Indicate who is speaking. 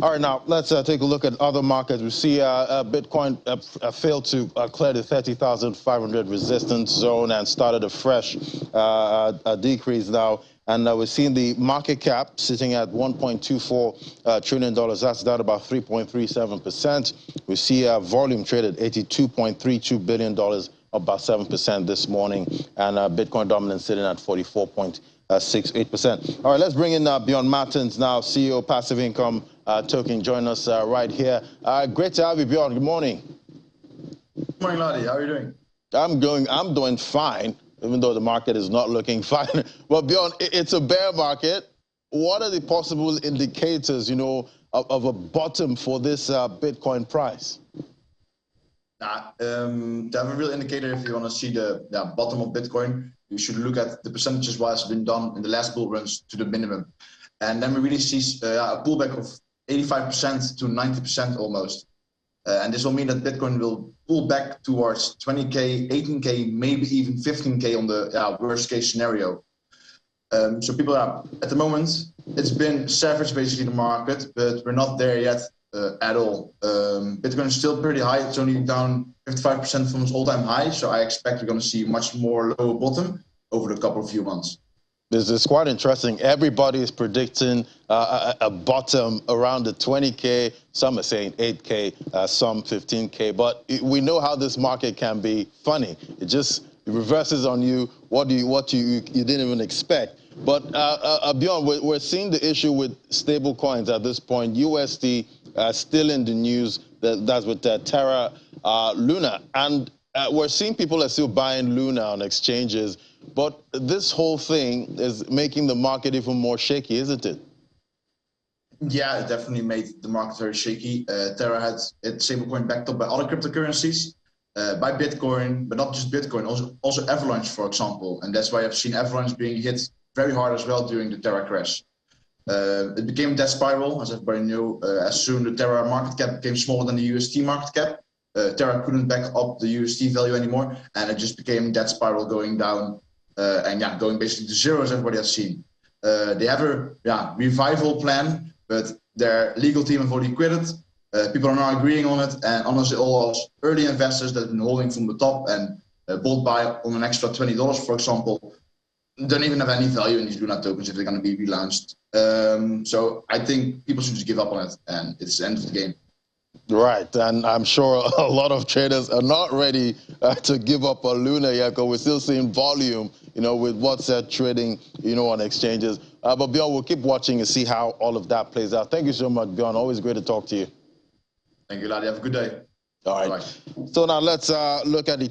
Speaker 1: All right, now let's take a look at other markets. We see Bitcoin failed to clear the 30,500 resistance zone and started a fresh decrease now. And we're seeing the market cap sitting at $1.24 trillion. That's down about 3.37%. We see volume traded $82.32 billion, about 7% this morning. And Bitcoin dominance sitting at 44.68%. All right, let's bring in Bjorn Martens now, CEO Passive Income Token, join us right here. Great to have you, Bjorn. Good morning.
Speaker 2: Good morning, Ladi. How are you doing?
Speaker 1: I'm doing fine, even though the market is not looking fine. Well, Bjorn, it's a bear market. What are the possible indicators, of a bottom for this Bitcoin price?
Speaker 2: To have a real indicator, if you want to see the bottom of Bitcoin, you should look at the percentages what's been done in the last bull runs to the minimum. And then we really see a pullback of 85% to 90% almost. And this will mean that Bitcoin will pull back towards 20K, 18K, maybe even 15K on the worst case scenario. So people are, at the moment, it's been savage basically the market, but we're not there yet at all. Bitcoin is still pretty high. It's only down 55% from its all-time high. So I expect we're going to see much more lower bottom over the few months.
Speaker 1: This is quite interesting. Everybody is predicting a bottom around the 20K. Some are saying 8K, some 15K. But we know how this market can be funny. It reverses on you what you didn't even expect. But Bjorn, we're seeing the issue with stable coins at this point. USD still in the news. That's with Terra Luna. And we're seeing people are still buying Luna on exchanges. But this whole thing is making the market even more shaky, isn't it?
Speaker 2: Yeah, it definitely made the market very shaky. Terra had its stablecoin backed up by other cryptocurrencies, by Bitcoin, but not just Bitcoin, also Avalanche, for example. And that's why I've seen Avalanche being hit very hard as well during the Terra crash. It became a death spiral, as everybody knew. As soon as the Terra market cap became smaller than the UST market cap, Terra couldn't back up the UST value anymore, and it just became death spiral going down. Going basically to zero, as everybody has seen. They have a revival plan, but their legal team have already quit it. People are not agreeing on it, and honestly, all those early investors that have been holding from the top and bought by on an extra $20, for example, don't even have any value in these Luna tokens if they're going to be relaunched. So I think people should just give up on it, and it's the end of the game.
Speaker 1: Right, and I'm sure a lot of traders are not ready to give up on Luna yet, because we're still seeing volume, with what's trading, on exchanges. But Bjorn, we'll keep watching and see how all of that plays out. Thank you so much, Bjorn. Always great to talk to you.
Speaker 2: Thank you, Ladi. Have a good day.
Speaker 1: All right.
Speaker 2: Bye.
Speaker 1: So now let's look at the